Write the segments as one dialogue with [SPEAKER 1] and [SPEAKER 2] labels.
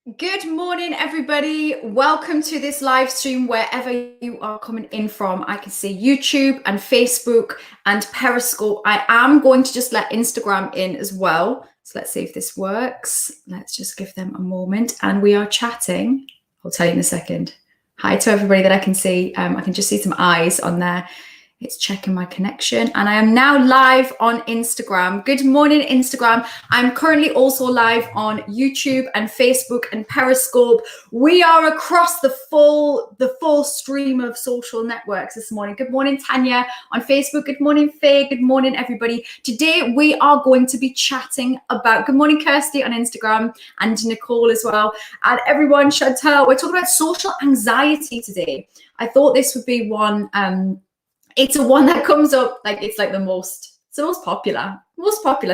[SPEAKER 1] Good morning, everybody. Welcome to this live stream wherever you are coming in from. I can see YouTube and Facebook and Periscope. I am going to just let Instagram in as well. So let's see if this works. Let's just give them a moment. And we are chatting. I'll tell you in a second. Hi to everybody that I can see. I can just see some eyes on there. It's checking my connection, and I am now live on Instagram. Good morning, Instagram. I'm currently also live on YouTube and Facebook and Periscope. We are across the full stream of social networks this morning. Good morning, Tanya on Facebook. Good morning, Faye. Good morning, everybody. Today we are going to be chatting about. Good morning, Kirsty on Instagram, and Nicole as well, and everyone. Chantal. We're talking about social anxiety today. I thought this would be one. It's a one that comes up, like it's the most popular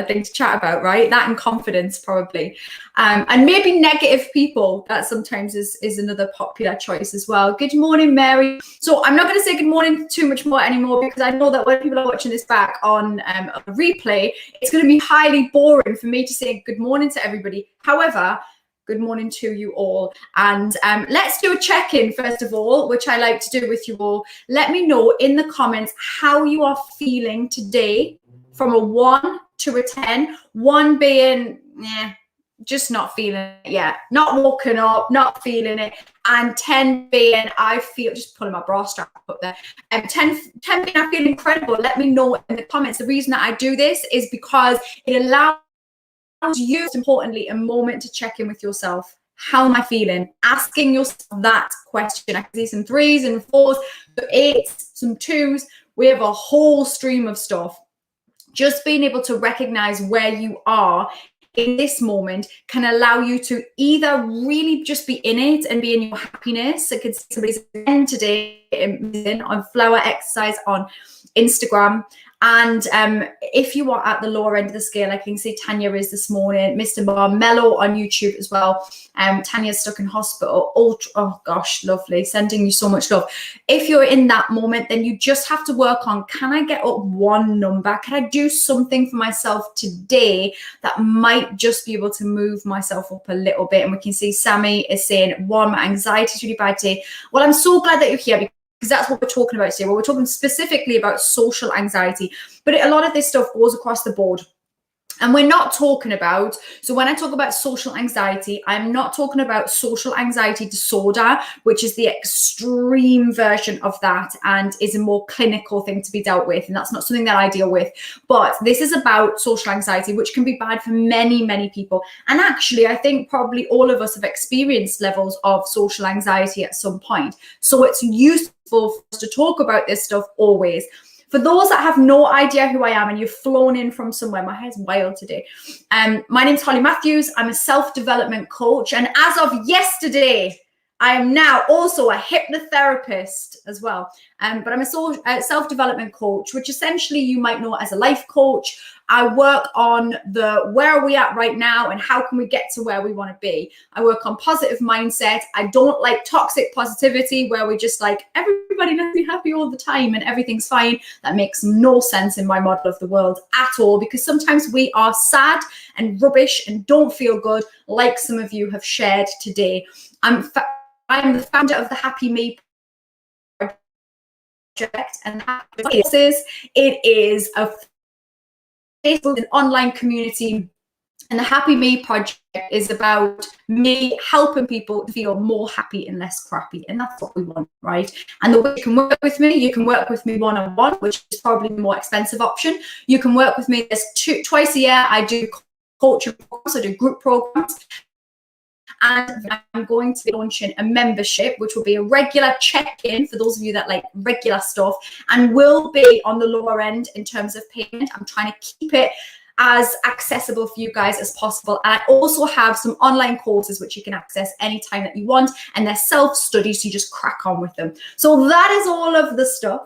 [SPEAKER 1] thing to chat about, right? That and confidence probably. And maybe negative people, that sometimes is another popular choice as well. Good morning, Mary. So I'm not going to say good morning too much more anymore, because I know that when people are watching this back on a replay, it's going to be highly boring for me to say good morning to everybody. However, good morning to you all. And let's do a check-in first of all, which I like to do with you all. Let me know in the comments how you are feeling today from a 1 to a 10. 1 being, just not feeling it yet. Not walking up, not feeling it. And 10 being, I feel, just pulling my bra strap up there. 10 being, I feel incredible. Let me know in the comments. The reason that I do this is because it allows you, most importantly, a moment to check in with yourself. How am I feeling? Asking yourself that question. I can see some 3s and 4s, some 8s, some 2s. We have a whole stream of stuff. Just being able to recognize where you are in this moment can allow you to either really just be in it and be in your happiness. I could see somebody's in today on flower exercise on Instagram. And if you are at the lower end of the scale, I can see Tanya is this morning, Mr. Mello on YouTube as well. Tanya's stuck in hospital. Oh gosh, lovely. Sending you so much love. If you're in that moment, then you just have to work on, can I get up one number? Can I do something for myself today that might just be able to move myself up a little bit? And we can see Sammy is saying, 1, my anxiety is really bad today. Well, I'm so glad that you're here, because that's what we're talking about today. Well, we're talking specifically about social anxiety, but a lot of this stuff goes across the board. And we're not talking about, so when I talk about social anxiety, I'm not talking about social anxiety disorder, which is the extreme version of that and is a more clinical thing to be dealt with. And that's not something that I deal with. But this is about social anxiety, which can be bad for many, many people. And actually, I think probably all of us have experienced levels of social anxiety at some point. So it's useful for us to talk about this stuff always. For those that have no idea who I am and you've flown in from somewhere, my hair's wild today. My name's Holly Matthews. I'm a self-development coach. And as of yesterday, I am now also a hypnotherapist as well. But I'm a self-development coach, which essentially you might know as a life coach. I work on the where are we at right now and how can we get to where we want to be. I work on positive mindset. I don't like toxic positivity where we just like everybody let's be happy all the time and everything's fine. That makes no sense in my model of the world at all, because sometimes we are sad and rubbish and don't feel good, like some of you have shared today. I'm the founder of the Happy Me Project, and it is a Facebook and online community. And the Happy Me Project is about me helping people feel more happy and less crappy. And that's what we want, right? And the way you can work with me one-on-one, which is probably the more expensive option. You can work with me twice a year. I do coaching programs, I do group programs. And I'm going to be launching a membership, which will be a regular check-in for those of you that like regular stuff, and will be on the lower end in terms of payment. I'm trying to keep it as accessible for you guys as possible. And I also have some online courses which you can access anytime that you want, and they're self-study, so you just crack on with them. So that is all of the stuff.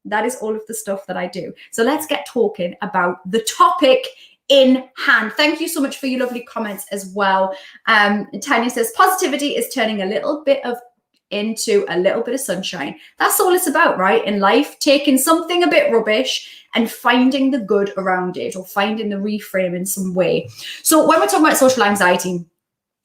[SPEAKER 1] That is all of the stuff that I do. So let's get talking about the topic in hand. Thank you so much for your lovely comments as well. Tanya says positivity is turning a little bit of sunshine. That's all it's about, right? In life, taking something a bit rubbish and finding the good around it, or finding the reframe in some way. So when we're talking about social anxiety,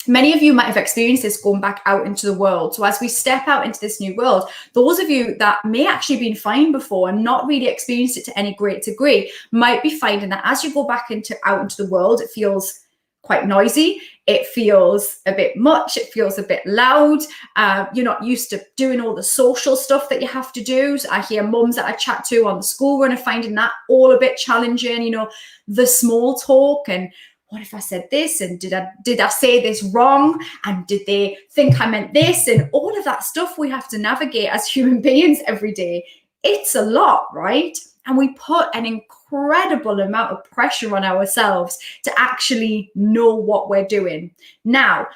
[SPEAKER 1] Many of you might have experienced this going back out into the world. So as we step out into this new world, those of you that may actually been fine before and not really experienced it to any great degree might be finding that as you go back out into the world, it feels quite noisy. It feels a bit much. It feels a bit loud. You're not used to doing all the social stuff that you have to do. So I hear mums that I chat to on the school run are finding that all a bit challenging, the small talk and what if I said this? And did I say this wrong? And did they think I meant this? And all of that stuff we have to navigate as human beings every day. It's a lot, right? And we put an incredible amount of pressure on ourselves to actually know what we're doing. Now,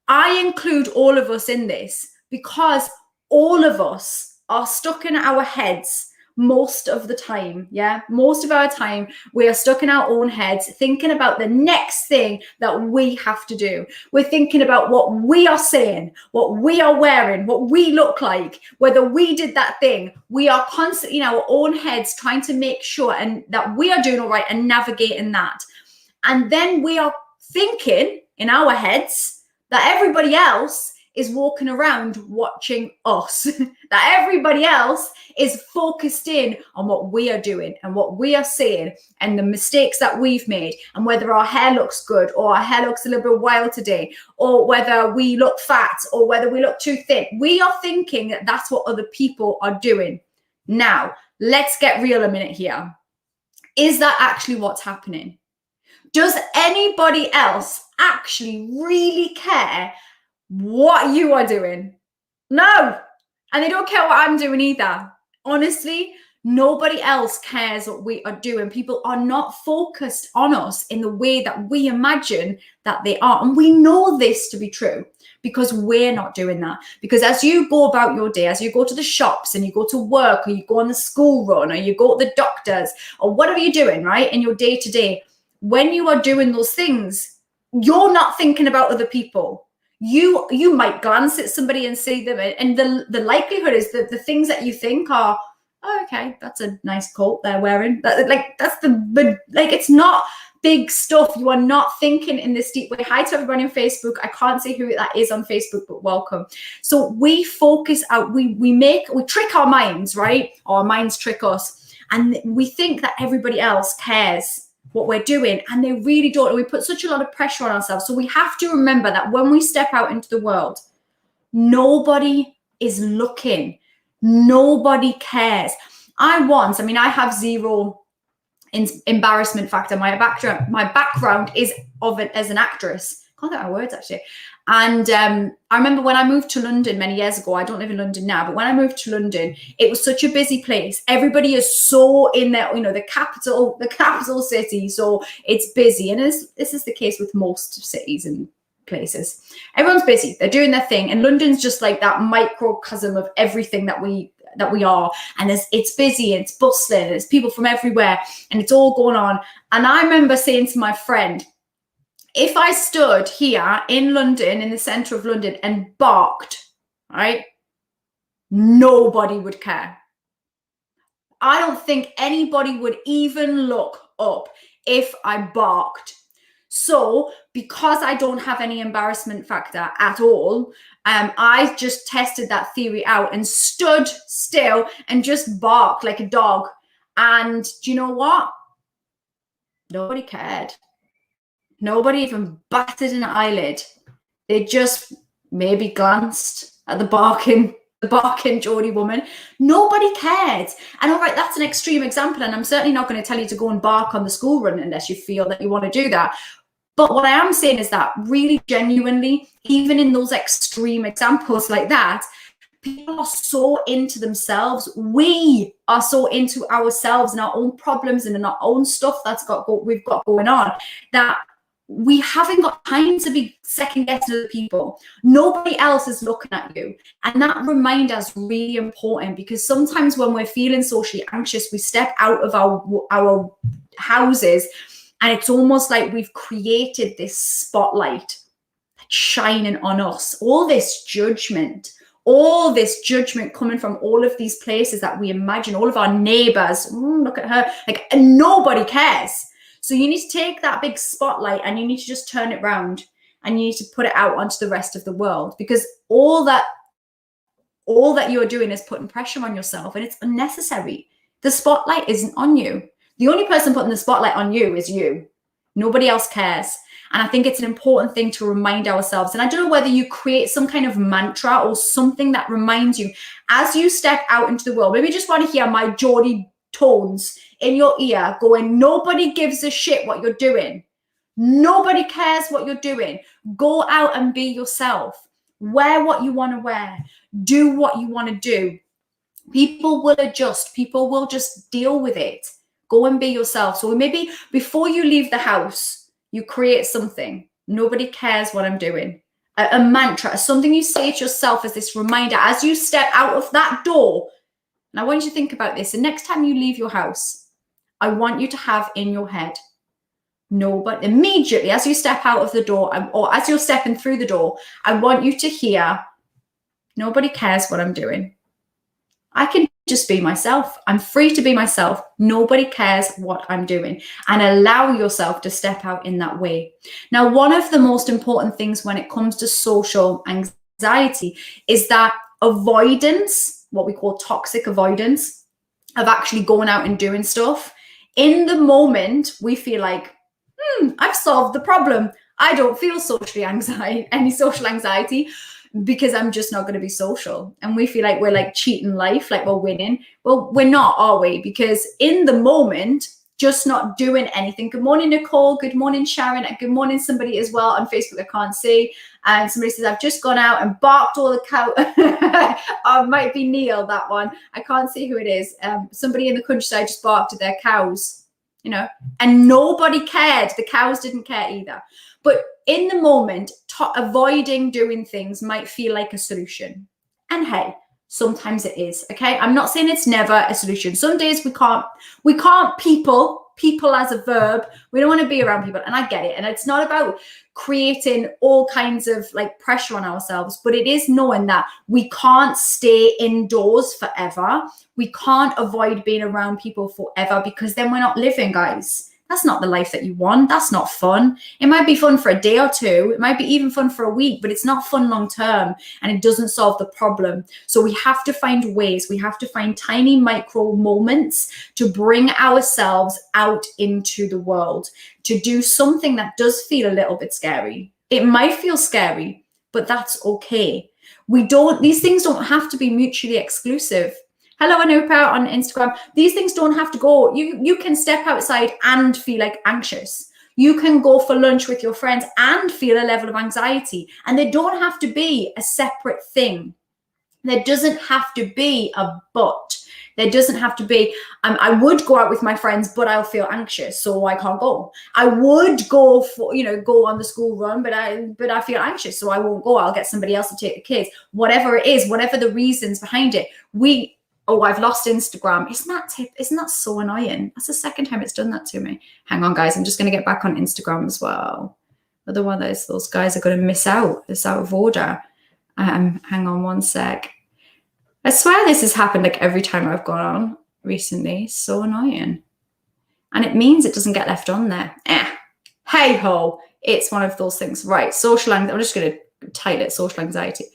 [SPEAKER 1] I include all of us in this because all of us are stuck in our heads most of the time. Most of our time we are stuck in our own heads thinking about the next thing that we have to do. We're thinking about what we are saying, what we are wearing, what we look like, whether we did that thing. We are constantly in our own heads trying to make sure and that we are doing all right and navigating that. And then we are thinking in our heads that everybody else is walking around watching us, that everybody else is focused in on what we are doing and what we are saying and the mistakes that we've made and whether our hair looks good or our hair looks a little bit wild today or whether we look fat or whether we look too thin. We are thinking that that's what other people are doing. Now, let's get real a minute here. Is that actually what's happening? Does anybody else actually really care what you are doing? No. And they don't care what I'm doing either. Honestly, nobody else cares what we are doing. People are not focused on us in the way that we imagine that they are. And we know this to be true because we're not doing that. Because as you go about your day, as you go to the shops and you go to work or you go on the school run or you go to the doctors or whatever you're doing, right, in your day to day, when you are doing those things, you're not thinking about other people. You might glance at somebody and see them, and the likelihood is that the things that you think are, oh, okay, that's a nice coat they're wearing. It's not big stuff. You are not thinking in this deep way. Hi to everyone on Facebook. I can't see who that is on Facebook, but welcome. So we focus out, we trick our minds, right? Our minds trick us, and we think that everybody else cares what we're doing, and they really don't. And we put such a lot of pressure on ourselves. So we have to remember that when we step out into the world, nobody is looking. Nobody cares. I have zero embarrassment factor. My background is of it as an actress. I can't think of my words actually. And I remember when I moved to London many years ago, I don't live in London now, but when I moved to London, it was such a busy place. Everybody is so in there, the capital city. So it's busy. And this is the case with most cities and places. Everyone's busy. They're doing their thing. And London's just like that microcosm of everything that we are. And it's busy, and it's bustling, and it's people from everywhere, and it's all going on. And I remember saying to my friend, if I stood here in London, in the center of London, and barked, right, nobody would care. I don't think anybody would even look up if I barked. So because I don't have any embarrassment factor at all, I just tested that theory out and stood still and just barked like a dog. And do you know what? Nobody cared. Nobody even batted an eyelid. They just maybe glanced at the barking Geordie woman. Nobody cared. And all right, that's an extreme example. And I'm certainly not going to tell you to go and bark on the school run unless you feel that you want to do that. But what I am saying is that really genuinely, even in those extreme examples like that, people are so into themselves. We are so into ourselves and our own problems and in our own stuff we've got going on, that we haven't got time to be second guessing other people. Nobody else is looking at you. And that reminder is really important, because sometimes when we're feeling socially anxious, we step out of our houses, and it's almost like we've created this spotlight shining on us. All this judgment coming from all of these places that we imagine, all of our neighbors, look at her, and nobody cares. So you need to take that big spotlight and you need to just turn it around and you need to put it out onto the rest of the world, because all that you're doing is putting pressure on yourself, and it's unnecessary. The spotlight isn't on you. The only person putting the spotlight on you is you. Nobody else cares. And I think it's an important thing to remind ourselves. And I don't know whether you create some kind of mantra or something that reminds you as you step out into the world. Maybe you just want to hear my Geordie tones in your ear going, nobody gives a shit what you're doing. Nobody cares what you're doing. Go out and be yourself. Wear what you want to wear. Do what you want to do. People will adjust. People will just deal with it. Go and be yourself. So maybe before you leave the house, you create something. Nobody cares what I'm doing. A mantra, something you say to yourself as this reminder as you step out of that door. And I want you to think about this. The next time you leave your house, I want you to have in your head, no, but immediately as you step out of the door, or as you're stepping through the door, I want you to hear, nobody cares what I'm doing. I can just be myself. I'm free to be myself. Nobody cares what I'm doing. And allow yourself to step out in that way. Now, one of the most important things when it comes to social anxiety is that avoidance, what we call toxic avoidance, of actually going out and doing stuff. In the moment, we feel like, I've solved the problem. I don't feel any social anxiety, because I'm just not going to be social. And we feel like we're like cheating life, like we're winning. Well, we're not, are we? Because in the moment, just not doing anything. Good morning, Nicole. Good morning, Sharon. And good morning, somebody as well on Facebook I can't see. And somebody says, I've just gone out and barked all the cow. Oh, it might be Neil, that one. I can't see who it is. Somebody in the countryside just barked at their cows, and nobody cared. The cows didn't care either. But in the moment, avoiding doing things might feel like a solution. And hey, sometimes it is, okay? I'm not saying it's never a solution. Some days we can't people as a verb. We don't want to be around people, and I get it. And it's not about creating all kinds of like pressure on ourselves, but it is knowing that we can't stay indoors forever. We can't avoid being around people forever, because then we're not living, guys. That's not the life that you want. That's not fun. It might be fun for a day or two. It might be even fun for a week, but it's not fun long term, and it doesn't solve the problem. So we have to find ways. We have to find tiny micro moments to bring ourselves out into the world, to do something that does feel a little bit scary. It might feel scary, but that's okay. These things don't have to be mutually exclusive. Hello, Anupa on Instagram. These things don't have to go. You can step outside and feel like anxious. You can go for lunch with your friends and feel a level of anxiety. And they don't have to be a separate thing. There doesn't have to be a but. There doesn't have to be, I would go out with my friends, but I'll feel anxious, so I can't go. I would go go on the school run, but I feel anxious, so I won't go. I'll get somebody else to take the kids. Whatever it is, whatever the reasons behind it, I've lost Instagram. Isn't that so annoying? That's the second time it's done that to me. Hang on, guys. I'm just going to get back on Instagram as well. Otherwise, those guys are going to miss out. It's out of order. Hang on one sec. I swear this has happened like every time I've gone on recently. So annoying. And it means it doesn't get left on there. Hey ho. It's one of those things. Right. Social anxiety. I'm just going to title it social anxiety.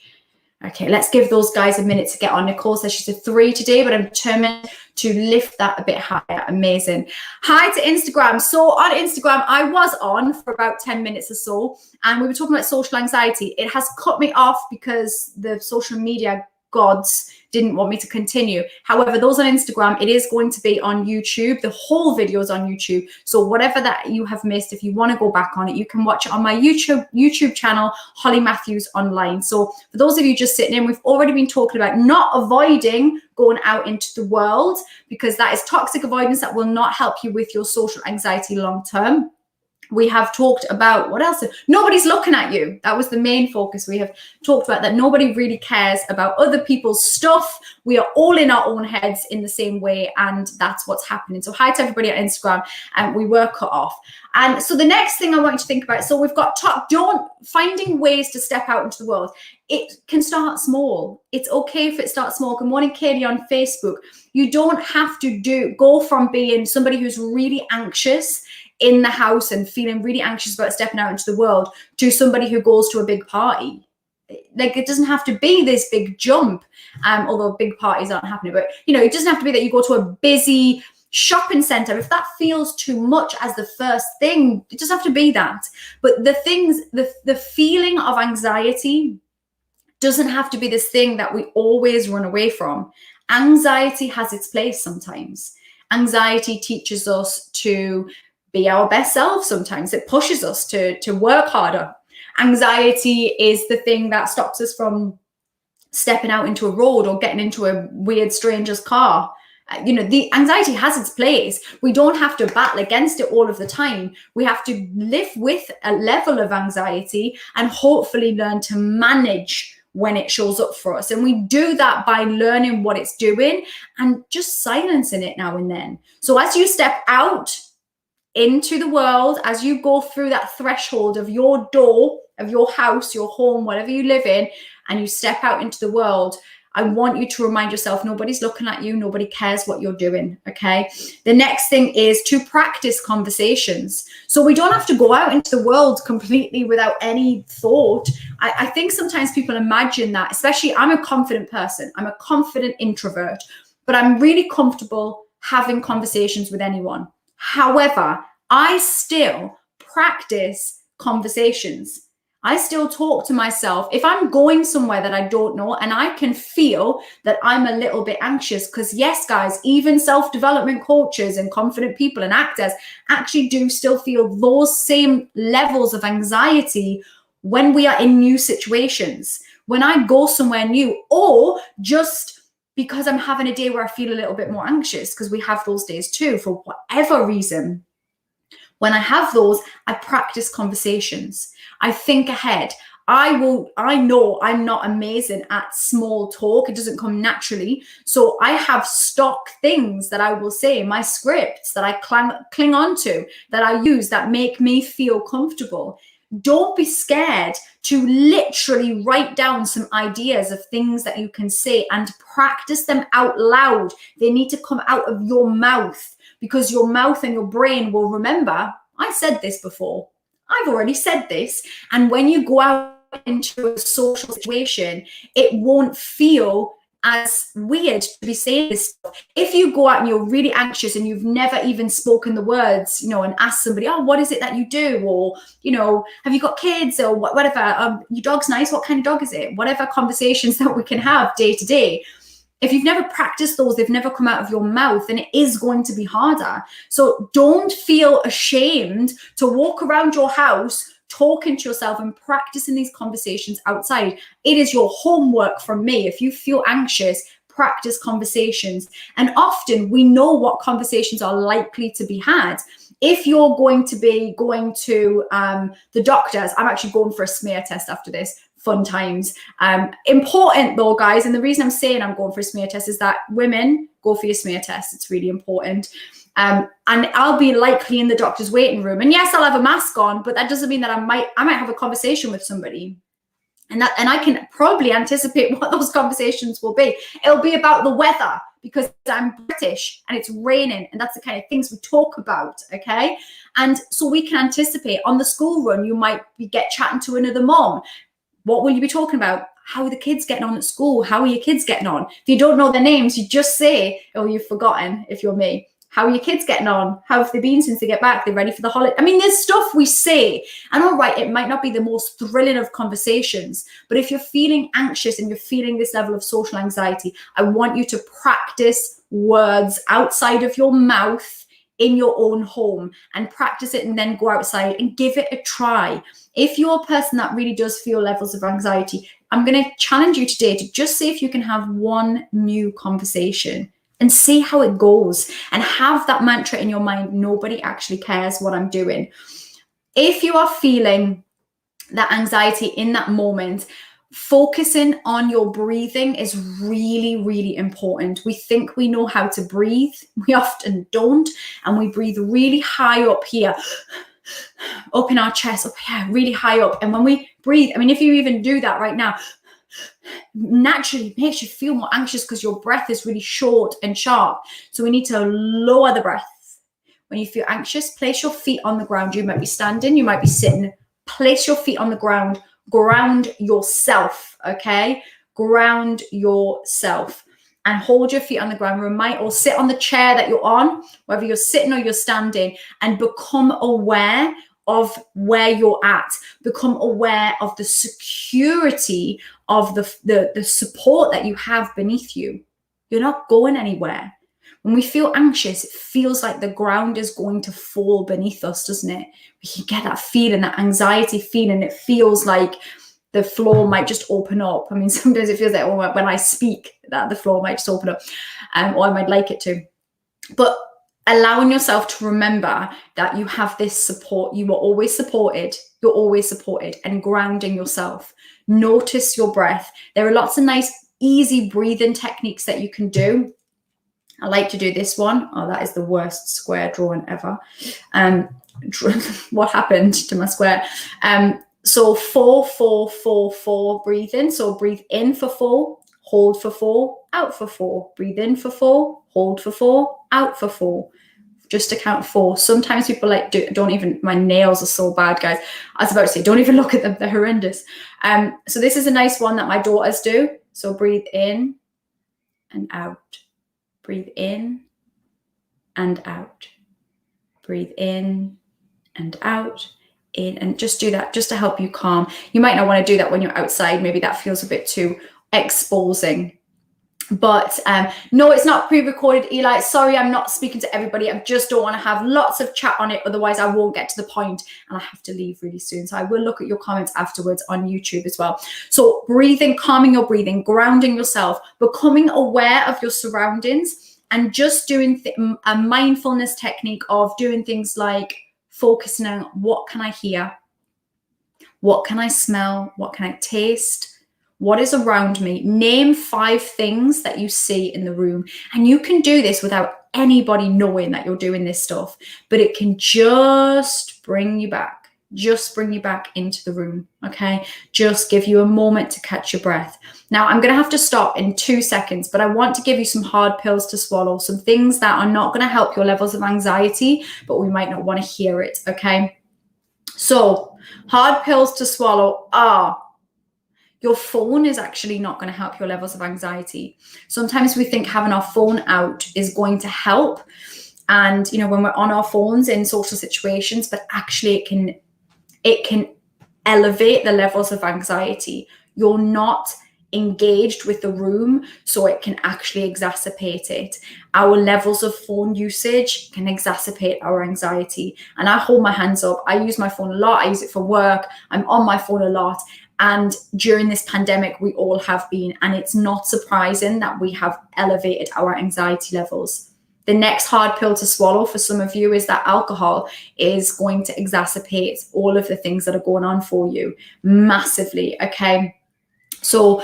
[SPEAKER 1] Okay, let's give those guys a minute to get on. Nicole says she's a 3 today, but I'm determined to lift that a bit higher. Amazing. Hi to Instagram. So on Instagram, I was on for about 10 minutes or so, and we were talking about social anxiety. It has cut me off because the social media gods didn't want me to continue. However, those on Instagram, it is going to be on YouTube. The whole video is on YouTube. So whatever that you have missed, if you want to go back on it, you can watch it on my YouTube channel, Holly Matthews Online. So for those of you just sitting in, we've already been talking about not avoiding going out into the world, because that is toxic avoidance that will not help you with your social anxiety long term. We have talked about what else? Nobody's looking at you. That was the main focus. We have talked about that nobody really cares about other people's stuff. We are all in our own heads in the same way, and that's what's happening. So hi to everybody on Instagram, and we were cut off. And so the next thing I want you to think about, so we've got finding ways to step out into the world. It can start small. It's okay if it starts small. Good morning, Katie on Facebook. You don't have to go from being somebody who's really anxious in the house and feeling really anxious about stepping out into the world to somebody who goes to a big party. Like, it doesn't have to be this big jump, although big parties aren't happening, but it doesn't have to be that you go to a busy shopping center. If that feels too much as the first thing, it doesn't have to be that. But the feeling of anxiety doesn't have to be this thing that we always run away from. Anxiety has its place sometimes. Anxiety teaches us to be our best selves sometimes. It pushes us to work harder. Anxiety is the thing that stops us from stepping out into a road or getting into a weird stranger's car. The anxiety has its place. We don't have to battle against it all of the time. We have to live with a level of anxiety and hopefully learn to manage when it shows up for us. And we do that by learning what it's doing and just silencing it now and then. So as you step out into the world, as you go through that threshold of your door, of your house, your home, whatever you live in, and you step out into the world, I want you to remind yourself, nobody's looking at you. Nobody cares what you're doing. Okay. The next thing is to practice conversations. So we don't have to go out into the world completely without any thought. I think sometimes people imagine that, especially I'm a confident person. I'm a confident introvert, but I'm really comfortable having conversations with anyone. However, I still practice conversations. I still talk to myself. If I'm going somewhere that I don't know and I can feel that I'm a little bit anxious, because yes, guys, even self-development coaches and confident people and actors actually do still feel those same levels of anxiety when we are in new situations, when I go somewhere new, or just because I'm having a day where I feel a little bit more anxious, because we have those days too, for whatever reason. When I have those, I practice conversations. I think ahead. I know I'm not amazing at small talk. It doesn't come naturally. So I have stock things that I will say, my scripts that I cling on to, that I use, that make me feel comfortable. Don't be scared to literally write down some ideas of things that you can say and practice them out loud. They need to come out of your mouth, because your mouth and your brain will remember, I said this before. I've already said this. And when you go out into a social situation, it won't feel as weird to be saying this stuff. If you go out and you're really anxious and you've never even spoken the words, and ask somebody, oh, what is it that you do? Or, have you got kids or whatever? Your dog's nice. What kind of dog is it? Whatever conversations that we can have day to day. If you've never practiced those, they've never come out of your mouth, and it is going to be harder. So don't feel ashamed to walk around your house talking to yourself and practicing these conversations outside. It is your homework from me. If you feel anxious, practice conversations. And often we know what conversations are likely to be had. If you're going to be going to the doctors, I'm actually going for a smear test after this. Fun times. Important though, guys, and the reason I'm saying I'm going for a smear test is that women, go for your smear test. It's really important. And I'll be likely in the doctor's waiting room. And yes, I'll have a mask on, but that doesn't mean that I might have a conversation with somebody. And I can probably anticipate what those conversations will be. It'll be about the weather, because I'm British and it's raining, and that's the kind of things we talk about, okay? And so we can anticipate. On the school run, you might get chatting to another mom. What will you be talking about? How are the kids getting on at school? How are your kids getting on? If you don't know their names, you just say, oh, you've forgotten, if you're me. How are your kids getting on? How have they been since they get back? They're ready for the holiday. I mean, there's stuff we say. And all right, it might not be the most thrilling of conversations, but if you're feeling anxious and you're feeling this level of social anxiety, I want you to practice words outside of your mouth in your own home, and practice it, and then go outside and give it a try. If you're a person that really does feel levels of anxiety, I'm going to challenge you today to just see if you can have one new conversation and see how it goes, and have that mantra in your mind, nobody actually cares what I'm doing. If you are feeling that anxiety in that moment, focusing on your breathing is really, really important. We think we know how to breathe. We often don't. And we breathe really high up here, up in our chest, up here, really high up. And when we breathe, I mean, if you even do that right now, naturally it makes you feel more anxious because your breath is really short and sharp. So we need to lower the breath. when you feel anxious, place your feet on the ground. You might be standing, you might be sitting. Place your feet on the ground. Ground yourself, okay? Ground yourself. And hold your feet on the ground. Or sit on the chair that you're on, whether you're sitting or you're standing, and become aware of where you're at. Become aware of the security of the support that you have beneath you. You're not going anywhere. When we feel anxious, it feels like the ground is going to fall beneath us, doesn't it? We can get that feeling, that anxiety feeling. It feels like the floor might just open up. I mean, sometimes it feels like when I speak that the floor might just open up, or I might like it to. But allowing yourself to remember that you have this support. You are always supported. You're always supported, and grounding yourself. Notice your breath. There are lots of nice, easy breathing techniques that you can do. I like to do this one. Oh, that is the worst square drawing ever. What happened to my square? So 4, 4, 4, 4 breathing. So breathe in for 4, hold for 4, out for 4. Breathe in for 4, hold for 4, out for 4. Just to count 4. Sometimes people don't even, my nails are so bad, guys. I was about to say, don't even look at them. They're horrendous. So this is a nice one that my daughters do. So breathe in and out. Breathe in and out. Breathe in and out. In, and just do that just to help you calm. You might not want to do that when you're outside. Maybe that feels a bit too exposing. But no, it's not pre-recorded, Eli. Sorry, I'm not speaking to everybody. I just don't want to have lots of chat on it. Otherwise, I won't get to the point and I have to leave really soon. So I will look at your comments afterwards on YouTube as well. So breathing, calming your breathing, grounding yourself, becoming aware of your surroundings, and just doing a mindfulness technique of doing things like focusing on what can I hear? What can I smell? What can I taste? What is around me? Name 5 things that you see in the room. And you can do this without anybody knowing that you're doing this stuff, but it can just bring you back into the room, okay? Just give you a moment to catch your breath. Now, I'm going to have to stop in 2 seconds, but I want to give you some hard pills to swallow, some things that are not going to help your levels of anxiety, but we might not want to hear it, okay? So, hard pills to swallow are: your phone is actually not going to help your levels of anxiety. Sometimes we think having our phone out is going to help. And, when we're on our phones in social situations, but actually it can elevate the levels of anxiety. You're not engaged with the room, so it can actually exacerbate it. Our levels of phone usage can exacerbate our anxiety. And I hold my hands up. I use my phone a lot. I use it for work. I'm on my phone a lot. And during this pandemic, we all have been, and it's not surprising that we have elevated our anxiety levels. The next hard pill to swallow for some of you is that alcohol is going to exacerbate all of the things that are going on for you massively, okay? So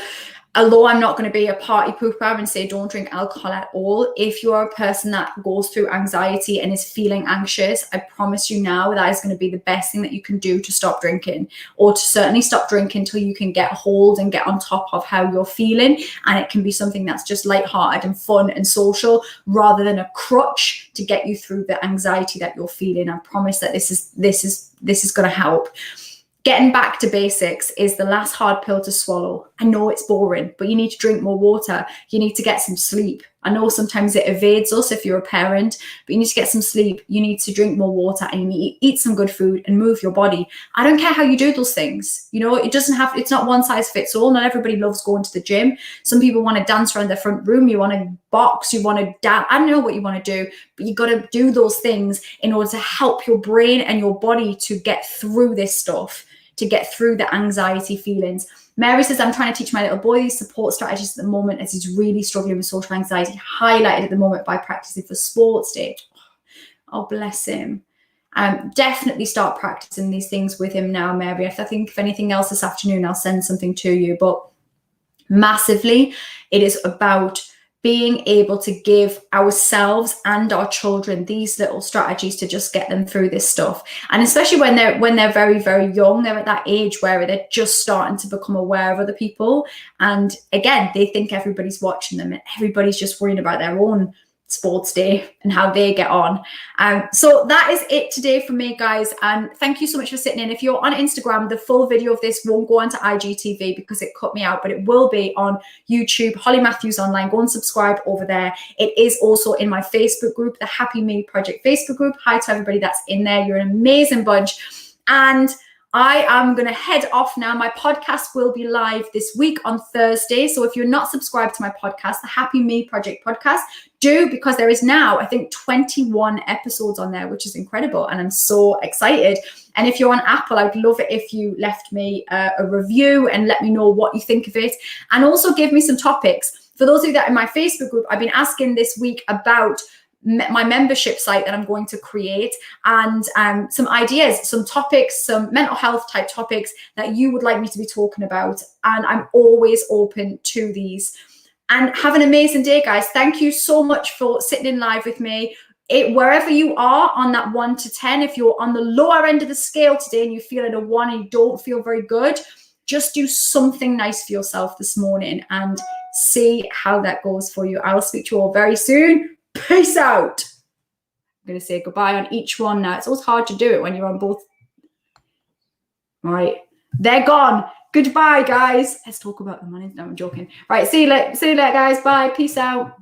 [SPEAKER 1] although I'm not going to be a party pooper and say don't drink alcohol at all, if you are a person that goes through anxiety and is feeling anxious, I promise you now that is going to be the best thing that you can do to stop drinking, or to certainly stop drinking until you can get hold and get on top of how you're feeling. And it can be something that's just lighthearted and fun and social, rather than a crutch to get you through the anxiety that you're feeling. I promise that this is going to help. Getting back to basics is the last hard pill to swallow. I know it's boring, but you need to drink more water. You need to get some sleep. I know sometimes it evades us if you're a parent, but you need to get some sleep. You need to drink more water, and you need to eat some good food and move your body. I don't care how you do those things. It's not one size fits all. Not everybody loves going to the gym. Some people want to dance around their front room. You want to box. You want to dance. I don't know what you want to do, but you got to do those things in order to help your brain and your body to get through this stuff, to get through the anxiety feelings. Mary says, I'm trying to teach my little boy these support strategies at the moment as he's really struggling with social anxiety, highlighted at the moment by practicing for sports day. Oh, bless him. Definitely start practicing these things with him now, Mary. I think if anything else this afternoon, I'll send something to you. But massively, it is about being able to give ourselves and our children these little strategies to just get them through this stuff. And especially when they're very, very young, they're at that age where they're just starting to become aware of other people. And again, they think everybody's watching them and everybody's just worrying about their own sports day and how they get on. So that is it today from me, guys, and thank you so much for sitting in. If you're on Instagram, the full video of this won't go onto IGTV because it cut me out, but it will be on YouTube, Holly Matthews Online. Go and subscribe over there. It is also in my Facebook group, the Happy Me Project Facebook group. Hi to everybody that's in there. You're an amazing bunch. And I am going to head off now. My podcast will be live this week on Thursday. So if you're not subscribed to my podcast, the Happy Me Project podcast, do, because there is now, I think, 21 episodes on there, which is incredible. And I'm so excited. And if you're on Apple, I'd love it if you left me a review and let me know what you think of it. And also give me some topics. For those of you that are in my Facebook group, I've been asking this week about my membership site that I'm going to create, and some ideas, some topics, some mental health type topics that you would like me to be talking about. And I'm always open to these. And have an amazing day, guys. Thank you so much for sitting in live with me. Wherever you are on that 1 to 10, if you're on the lower end of the scale today and you feel at a 1 and you don't feel very good, just do something nice for yourself this morning and see how that goes for you. I'll speak to you all very soon. Peace out. I'm going to say goodbye on each one now. It's always hard to do it when you're on both. Right. They're gone. Goodbye, guys. Let's talk about the money. No, I'm joking. Right. See you later, guys. Bye. Peace out.